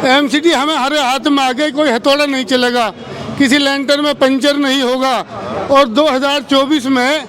MCD हमें हरे हाथ में आ गई, कोई हथौड़ा नहीं चलेगा, किसी लैंटर में पंचर नहीं होगा। और 2024 में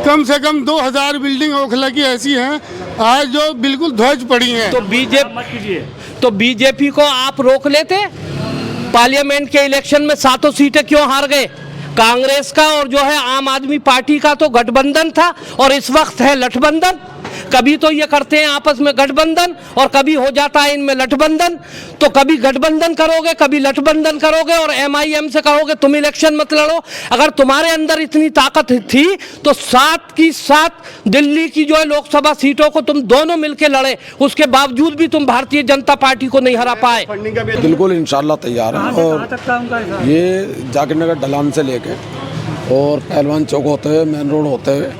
कम से कम 2000 बिल्डिंग ओखला की ऐसी हैं आज जो बिल्कुल ध्वज पड़ी हैं। तो बीजेपी को आप रोक लेते? पार्लियामेंट के इलेक्शन में 7 सीटें क्यों हार गए? कांग्रेस का और जो है आम आदमी पार्टी का तो गठबंधन था और इस वक्त है लठबंधन। कभी तो ये करते हैं आपस में गठबंधन और कभी हो जाता है इनमें लठबंधन। तो कभी गठबंधन करोगे, कभी लठबंधन करोगे और एमआईएम से कहोगे तुम इलेक्शन मत लड़ो। अगर तुम्हारे अंदर इतनी ताकत थी तो 7 की 7 दिल्ली की जो है लोकसभा सीटों को तुम दोनों मिलकर लड़े, उसके बावजूद भी तुम भारतीय जनता पार्टी को नहीं हरा पाए। बिल्कुल इंशाल्लाह तैयार है। और ये जाकिर नगर ढलान से लेके और पहलवान चौक होते हुए मेन रोड होते हुए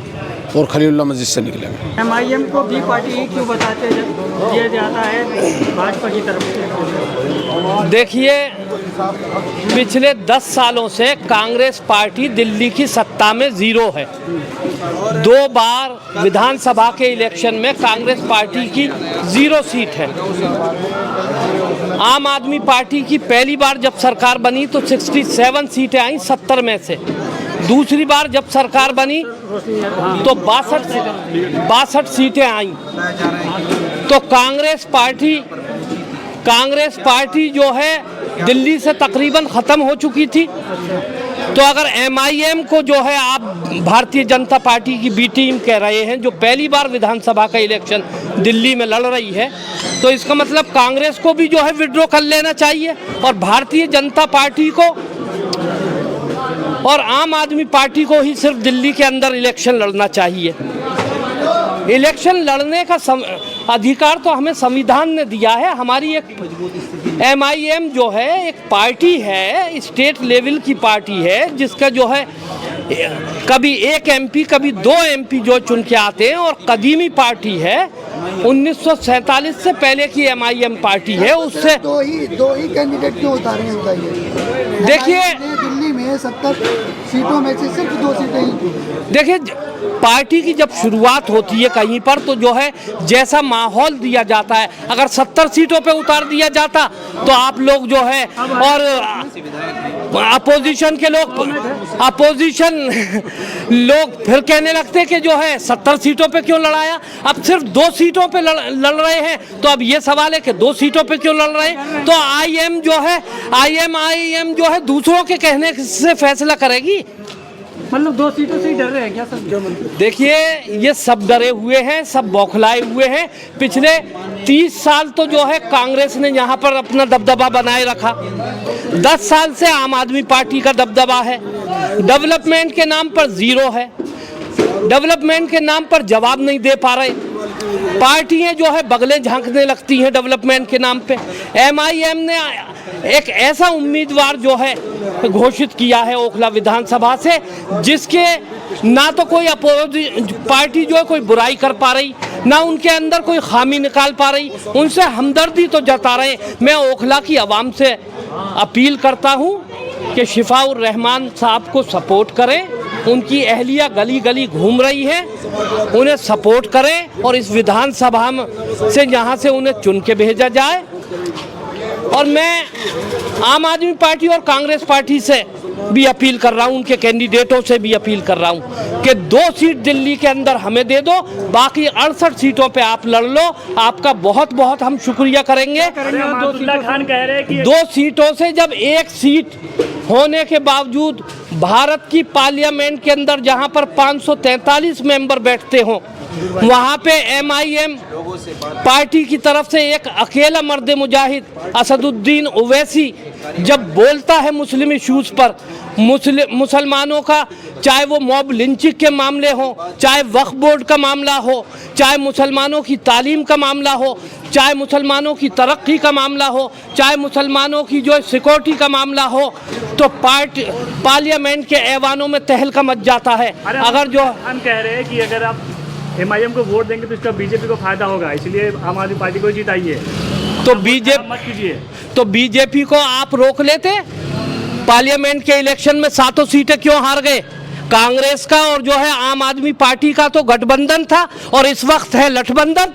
और खलीलुल्लाह मस्जिद से निकलेंगे। एमआईएम को बी पार्टी क्यों बताते दिया जाता है भाजपा की तरफ से? देखिए, पिछले 10 सालों से कांग्रेस पार्टी दिल्ली की सत्ता में जीरो है। 2 बार विधानसभा के इलेक्शन में कांग्रेस पार्टी की 0 सीट है। आम आदमी पार्टी की पहली बार जब सरकार बनी तो 67 सीटें आई 70 में से। दूसरी बार जब सरकार बनी तो 62 सीटें आई। तो कांग्रेस पार्टी जो है दिल्ली से तकरीबन ख़त्म हो चुकी थी। तो अगर एमआईएम को जो है आप भारतीय जनता पार्टी की बी टीम कह रहे हैं जो पहली बार विधानसभा का इलेक्शन दिल्ली में लड़ रही है, तो इसका मतलब कांग्रेस को भी जो है विड्रॉ कर लेना चाहिए और भारतीय जनता पार्टी को और आम आदमी पार्टी को ही सिर्फ दिल्ली के अंदर इलेक्शन लड़ना चाहिए। इलेक्शन लड़ने का अधिकार तो हमें संविधान ने दिया है। हमारी एक एमआईएम जो है एक पार्टी है, स्टेट लेवल की पार्टी है, जिसका जो है कभी 1 एमपी कभी 2 एमपी जो चुन के आते हैं और कदीमी पार्टी है। 1947 से पहले की एमआईएम पार्टी है। उससे दो ही कैंडिडेट क्यों उतारे हैं बताइए? देखिए, दिल्ली में 70 सीटों में से सिर्फ 2 सीटें ही। देखिए, पार्टी की जब शुरुआत होती है कहीं पर तो जो है जैसा माहौल दिया जाता है, अगर 70 सीटों पे उतार दिया जाता तो आप लोग जो है और अपोजिशन के लोग फिर कहने लगते कि जो है 70 सीटों पे क्यों लड़ाया। अब सिर्फ 2 सीटों पे लड़ रहे हैं तो अब ये सवाल है कि 2 सीटों पे क्यों लड़ रहे हैं। तो आईएम जो है दूसरों के कहने से फैसला करेगी। मतलब 2 सीटों से ही डर रहे हैं क्या सब? देखिए, ये सब डरे हुए हैं, सब बौखलाए हुए हैं। पिछले 30 साल तो जो है कांग्रेस ने यहाँ पर अपना दबदबा बनाए रखा। 10 साल से आम आदमी पार्टी का दबदबा है। डेवलपमेंट के नाम पर जीरो है। डेवलपमेंट के नाम पर जवाब नहीं दे पा रहे। पार्टियां जो है बगले झांकने लगती हैं डेवलपमेंट के नाम पे। एमआईएम ने एक ऐसा उम्मीदवार जो है घोषित किया है ओखला विधानसभा से, जिसके ना तो कोई पार्टी जो है कोई बुराई कर पा रही, ना उनके अंदर कोई खामी निकाल पा रही, उनसे हमदर्दी तो जता रहे। मैं ओखला की आवाम से अपील करता हूं कि शिफाउर रहमान साहब को सपोर्ट करें। उनकी अहलिया गली गली घूम रही है, उन्हें सपोर्ट करें और इस विधानसभा से यहाँ से उन्हें चुन के भेजा जाए। और मैं आम आदमी पार्टी और कांग्रेस पार्टी से भी अपील कर रहा हूँ, उनके कैंडिडेटों से भी अपील कर रहा हूँ कि 2 सीट दिल्ली के अंदर हमें दे दो, बाकी 68 सीटों पे आप लड़ लो। आपका बहुत बहुत हम शुक्रिया करेंगे। खान कह रहे हैं कि 2 सीटों से जब 1 सीट होने के बावजूद भारत की पार्लियामेंट के अंदर जहां पर 543 मेंबर बैठते हों, वहां पे एमआईएम पार्टी की तरफ से एक अकेला मर्द मुजाहिद असदुद्दीन ओवैसी जब बोलता है मुस्लिम इश्यूज पर, मुसलमानों का, चाहे वो मॉब लिंचिंग के मामले हो, चाहे वक्फ बोर्ड का मामला हो, चाहे मुसलमानों की तालीम का मामला हो, चाहे मुसलमानों की तरक्की का मामला हो, चाहे मुसलमानों की जो सिक्योरिटी का मामला हो, तो पार्लियामेंट के ऐवानों में तहलका मच जाता है। अगर जो हम कह रहे हैं कि अगर आप एमआईएम को वोट देंगे तो इसका बीजेपी को फायदा होगा, इसलिए आम आदमी पार्टी को जिताइए। तो बीजेपी को आप रोक लेते? पार्लियामेंट के इलेक्शन में 7 सीटें क्यों हार गए? कांग्रेस का और जो है आम आदमी पार्टी का तो गठबंधन था और इस वक्त है लठबंधन।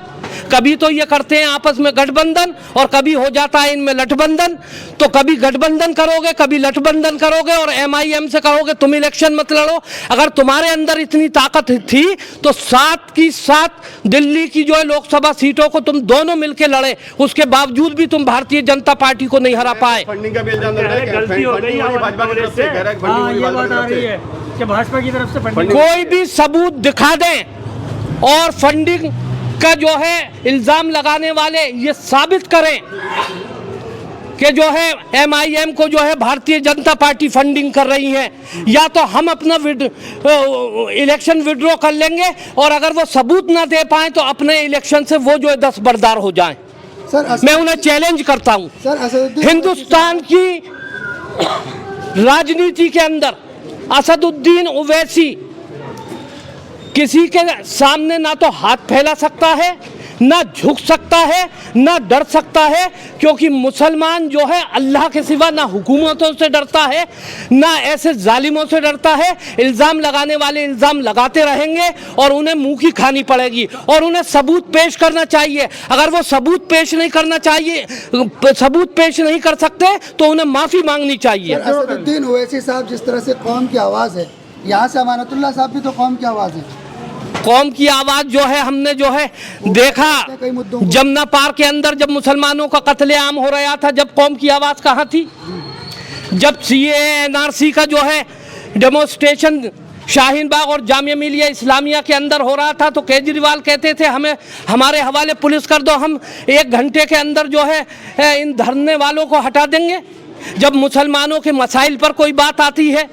कभी तो ये करते हैं आपस में गठबंधन और कभी हो जाता है इनमें लठबंधन। तो कभी गठबंधन करोगे, कभी लठबंधन करोगे और MIM से कहोगे तुम इलेक्शन मत लड़ो। अगर तुम्हारे अंदर इतनी ताकत थी तो 7 की 7 दिल्ली की जो है लोकसभा सीटों को तुम दोनों मिलकर लड़े, उसके बावजूद भी तुम भारतीय जनता पार्टी को नहीं हरा पाए। फंडिंग का भी इल्जाम लग रहा है, गलती हो गई भाजपा की तरफ से, कह रहा है फंडिंग हाँ, हुई ये भाजपा बात की आ तरफ रही से। है कि भाजपा की तरफ से फंडिंग कोई भी सबूत दिखा दें और फंडिंग का जो है इल्जाम लगाने वाले ये साबित करें कि जो है MIM को जो है भारतीय जनता पार्टी फंडिंग कर रही है, या तो हम अपना इलेक्शन विड्रॉ कर लेंगे और अगर वो सबूत ना दे पाए तो अपने इलेक्शन से वो जो है दस्तबरदार हो जाएं। सर मैं उन्हें चैलेंज करता हूं। सर असदुद्दीन हिंदुस्तान की राजनीति के अंदर असदुद्दीन ओवैसी किसी के सामने ना तो हाथ फैला सकता है, ना झुक सकता है, ना डर सकता है, क्योंकि मुसलमान जो है अल्लाह के सिवा ना हुकूमतों से डरता है, ना ऐसे जालिमों से डरता है। इल्ज़ाम लगाने वाले इल्ज़ाम लगाते रहेंगे और उन्हें मुंह की खानी पड़ेगी और उन्हें सबूत पेश करना चाहिए। अगर वो सबूत पेश नहीं करना चाहिए, सबूत पेश नहीं कर सकते तो उन्हें माफ़ी मांगनी चाहिए। असदुद्दीन ओवैसी साहब जिस तरह से कौम की आवाज़ है, यहाँ से अमानतुल्लाह साहब भी तो कौम की आवाज़ है। कौम की आवाज़ जो है हमने जो है देखा जमुना पार के अंदर जब मुसलमानों का कत्लेआम हो रहा था, जब कौम की आवाज़ कहाँ थी? जब CAA NRC का जो है डेमोन्स्ट्रेशन शाहीन बाग और जामिया मिलिया इस्लामिया के अंदर हो रहा था तो केजरीवाल कहते थे हमें हमारे हवाले पुलिस कर दो, हम 1 घंटे के अंदर जो है इन धरने वालों को हटा देंगे। जब मुसलमानों के मसाइल पर कोई बात आती है,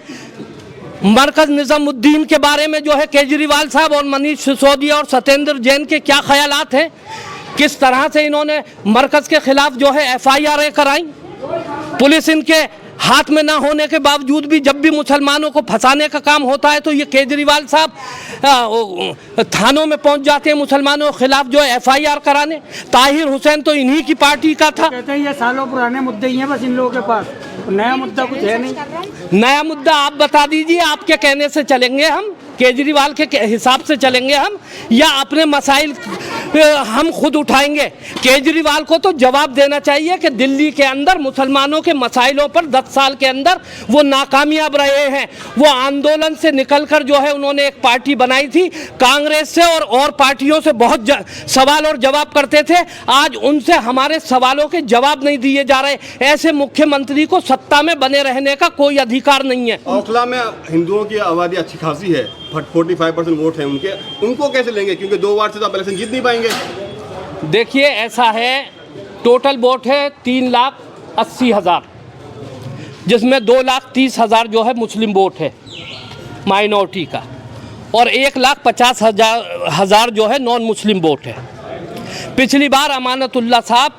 मरकज निज़ामुद्दीन के बारे में जो है केजरीवाल साहब और मनीष सिसोदिया और सत्येंद्र जैन के क्या ख्यालात हैं, किस तरह से इन्होंने मरकज के खिलाफ जो है FIR कराई। पुलिस इनके हाथ में ना होने के बावजूद भी जब भी मुसलमानों को फंसाने का काम होता है तो ये केजरीवाल साहब थानों में पहुंच जाते हैं मुसलमानों के खिलाफ जो है FIR कराने। ताहिर हुसैन तो इन्हीं की पार्टी का था। कहते हैं ये सालों पुराने मुद्दे ही हैं बस इन लोगों के पास, नया मुद्दा कुछ है नहीं। नया मुद्दा आप बता दीजिए, आपके कहने से चलेंगे हम, केजरीवाल के हिसाब से चलेंगे हम, या अपने मसाइल हम खुद उठाएंगे? केजरीवाल को तो जवाब देना चाहिए कि दिल्ली के अंदर मुसलमानों के मसाइलों पर 10 साल के अंदर वो नाकामयाब रहे हैं। वो आंदोलन से निकलकर जो है उन्होंने एक पार्टी बनाई थी, कांग्रेस से और पार्टियों से बहुत सवाल और जवाब करते थे। आज उनसे हमारे सवालों के जवाब नहीं दिए जा रहे। ऐसे मुख्यमंत्री को सत्ता में बने रहने का कोई अधिकार नहीं है। ओखला में हिंदुओं की आबादी अच्छी खासी है, 45% वोट है उनके, उनको कैसे लेंगे? क्योंकि 2 बार से तो आप इलेक्शन जीत नहीं पाएंगे। देखिए ऐसा है, टोटल वोट है 3,80,000, जिसमें 2,30,000 जो है मुस्लिम वोट है माइनॉरिटी का और 1,50,000 जो है नॉन मुस्लिम वोट है। पिछली बार अमानतुल्लाह साहब,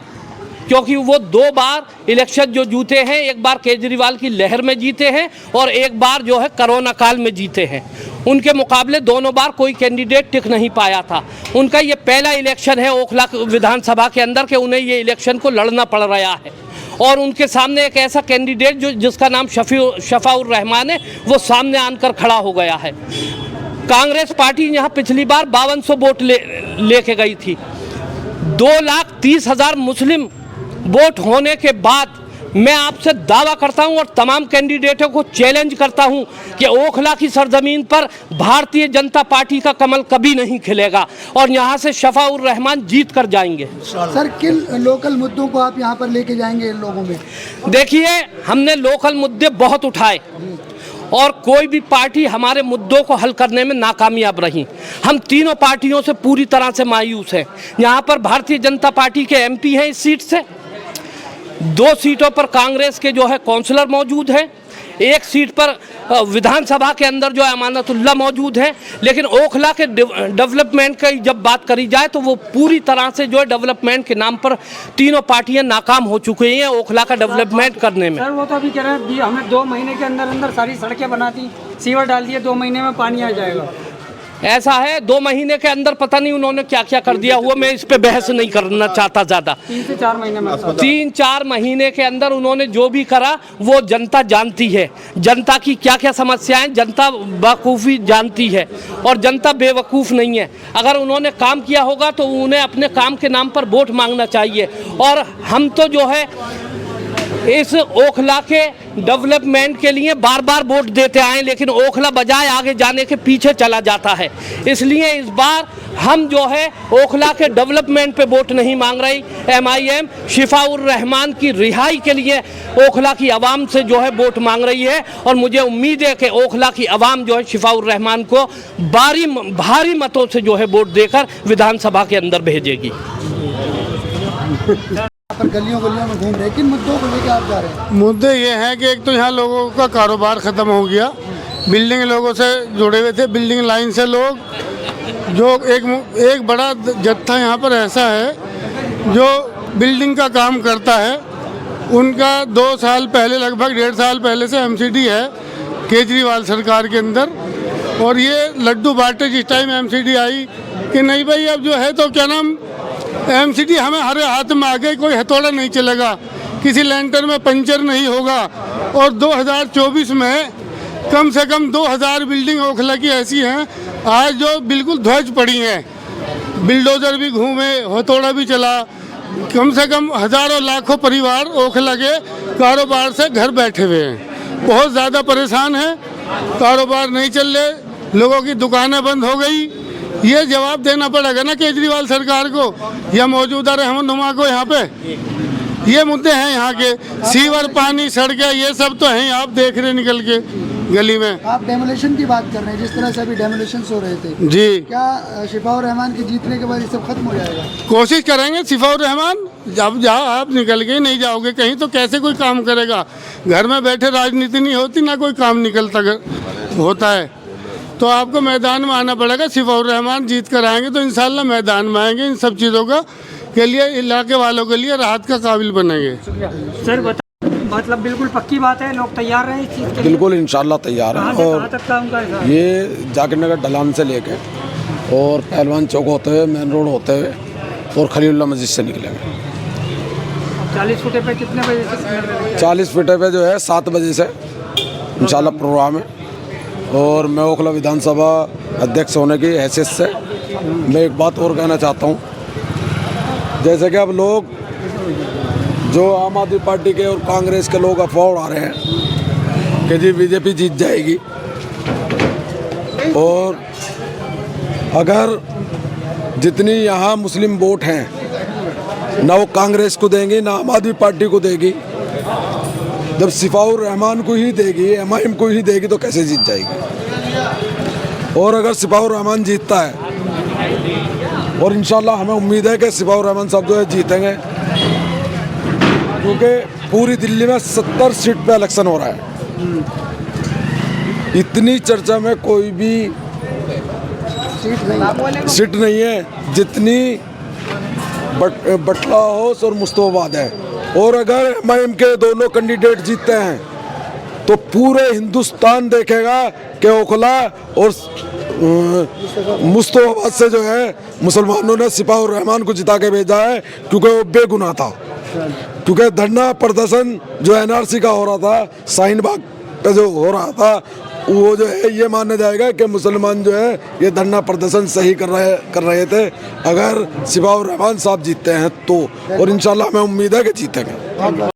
क्योंकि वो 2 बार इलेक्शन जो जीते हैं, एक बार केजरीवाल की लहर में जीते हैं और एक बार जो है कोरोना काल में जीते हैं, उनके मुकाबले दोनों बार कोई कैंडिडेट टिक नहीं पाया था। उनका ये पहला इलेक्शन है ओखला विधानसभा के अंदर कि उन्हें ये इलेक्शन को लड़ना पड़ रहा है और उनके सामने एक ऐसा कैंडिडेट जिसका नाम शफाउर रहमान है, वो सामने आकर खड़ा हो गया है। कांग्रेस पार्टी यहाँ पिछली बार 5200 वोट लेके गई थी। 2,30,000 मुस्लिम वोट होने के बाद मैं आपसे दावा करता हूं और तमाम कैंडिडेटों को चैलेंज करता हूं कि ओखला की सरजमीन पर भारतीय जनता पार्टी का कमल कभी नहीं खिलेगा और यहां से शफाउर रहमान जीत कर जाएंगे। सर किन लोकल मुद्दों को आप यहां पर लेके जाएंगे इन लोगों में? देखिए, हमने लोकल मुद्दे बहुत उठाए और कोई भी पार्टी हमारे मुद्दों को हल करने में नाकामयाब रही। हम तीनों पार्टियों से पूरी तरह से मायूस हैं। यहाँ पर भारतीय जनता पार्टी के MP हैं इस सीट से, 2 सीटों पर कांग्रेस के जो है काउंसलर मौजूद हैं, 1 सीट पर विधानसभा के अंदर जो है अमानतुल्लाह मौजूद है। लेकिन ओखला के डेवलपमेंट की जब बात करी जाए तो वो पूरी तरह से जो है डेवलपमेंट के नाम पर तीनों पार्टियां नाकाम हो चुकी हैं ओखला का डेवलपमेंट करने में। सर वो तो अभी कह रहे हैं हमने 2 महीने के अंदर अंदर सारी सड़कें बना दी, सीवर डाल दिए, 2 महीने में पानी आ जाएगा। ऐसा है 2 महीने के अंदर पता नहीं उन्होंने क्या क्या कर दिया हुआ, मैं इस पे बहस नहीं करना चाहता ज़्यादा। 3 से 4 महीने में 3-4 महीने के अंदर उन्होंने जो भी करा वो जनता जानती है, जनता की क्या क्या समस्याएं जनता बखूबी जानती है और जनता बेवकूफ़ नहीं है। अगर उन्होंने काम किया होगा तो उन्हें अपने काम के नाम पर वोट मांगना चाहिए। और हम तो जो है इस ओखला के डेवलपमेंट के लिए बार बार वोट देते आए, लेकिन ओखला बजाय आगे जाने के पीछे चला जाता है। इसलिए इस बार हम जो है ओखला के डेवलपमेंट पे वोट नहीं मांग रही। MIM शिफाउर रहमान की रिहाई के लिए ओखला की आवाम से जो है वोट मांग रही है और मुझे उम्मीद है कि ओखला की आवाम जो है शिफाउर रहमान को भारी मतों से जो है वोट देकर विधानसभा के अंदर भेजेगी। पर गलियों गलियों में घूम रहे, किन मुद्दों को लेकर आप जा रहे हैं? मुद्दे ये हैं कि एक तो यहाँ लोगों का कारोबार ख़त्म हो गया, बिल्डिंग लोगों से जुड़े हुए थे, बिल्डिंग लाइन से लोग, जो एक बड़ा जत्था यहाँ पर ऐसा है जो बिल्डिंग का काम करता है, उनका 2 साल पहले, लगभग 1.5 साल पहले से MCD है केजरीवाल सरकार के अंदर। और ये लड्डू बांटे जिस टाइम MCD आई कि नहीं भाई अब जो है तो क्या नाम MCD हमें हर हाथ में आ गई, कोई हथौड़ा नहीं चलेगा, किसी लेंटर में पंचर नहीं होगा। और 2024 में कम से कम 2000 बिल्डिंग ओखला की ऐसी हैं आज जो बिल्कुल ध्वज पड़ी हैं, बिल्डोजर भी घूमे, हथौड़ा भी चला। कम से कम हज़ारों लाखों परिवार ओखला के कारोबार से घर बैठे हुए हैं, बहुत ज़्यादा परेशान हैं, कारोबार नहीं चल रहे, लोगों की दुकानें बंद हो गई। ये जवाब देना पड़ेगा ना केजरीवाल सरकार को या मौजूदा रहनुमा को। यहाँ पे ये मुद्दे हैं यहाँ के, सीवर, पानी, सड़कें, ये सब तो हैं, आप देख रहे निकल के गली में। आप डेमोलेशन की बात कर रहे हैं, जिस तरह से अभी डेमोलेशन हो रहे थे जी, क्या शिफाउर रहमान के जीतने के बाद ये सब खत्म हो जाएगा? कोशिश करेंगे शिफाउर रहमान, जब जाओ आप निकल के नहीं जाओगे कहीं तो कैसे कोई काम करेगा? घर में बैठे राजनीति नहीं होती, ना कोई काम निकलता होता है, तो आपको मैदान में आना पड़ेगा। शिफाउर रहमान जीत कर आएंगे तो इंशाल्लाह मैदान में आएंगे, इन सब चीज़ों का के लिए इलाके वालों के लिए राहत का काबिल बनेंगे। सर मतलब बिल्कुल पक्की बात है, लोग तैयार हैं इस चीज़ के लिए? बिल्कुल इंशाल्लाह तैयार हैं। और कहाँ तक का उनका हिसाब? ये जाकिर नगर ढलान से लेके और पहलवान चौक होते हुए, मेन रोड होते हुए और खलीलुल्लाह मस्जिद से निकलेंगे। 40 फुटे पे कितने बजे से? 40 फुटे पे जो है 7 बजे से इंशाल्लाह प्रोग्राम है। और मैं ओखला विधानसभा अध्यक्ष होने की हैसियत से मैं एक बात और कहना चाहता हूँ, जैसे कि अब लोग जो आम आदमी पार्टी के और कांग्रेस के लोग अफवाह उड़ा रहे हैं कि जी बीजेपी जीत जाएगी, और अगर जितनी यहाँ मुस्लिम वोट हैं ना वो कांग्रेस को देंगी ना आम आदमी पार्टी को देगी, जब शिफाउर रहमान को ही देगी, MIM को ही देगी, तो कैसे जीत जाएगी? और अगर शिफाउर रहमान जीतता है, और इंशाल्लाह हमें उम्मीद है कि शिफाउर रहमान साहब जो है जीतेंगे, क्योंकि पूरी दिल्ली में 70 सीट पे इलेक्शन हो रहा है। इतनी चर्चा में कोई भी सीट नहीं है जितनी बटला हाउस और मुस्तफाबाद है। और अगर MIM के दोनों कैंडिडेट जीतते हैं तो पूरे हिंदुस्तान देखेगा कि ओखला और मुस्तफाबाद से जो है मुसलमानों ने शिफाउर रहमान को जिता के भेजा है, क्योंकि वो बेगुनाह था। क्योंकि धरना प्रदर्शन जो NRC का हो रहा था, शाहीन बाग पे जो हो रहा था, वो जो है ये माना जाएगा कि मुसलमान जो है ये धरना प्रदर्शन सही कर रहे थे अगर शिफाउर रहमान साहब जीतते हैं तो। और इंशाल्लाह हमें उम्मीद है कि जीतेंगे।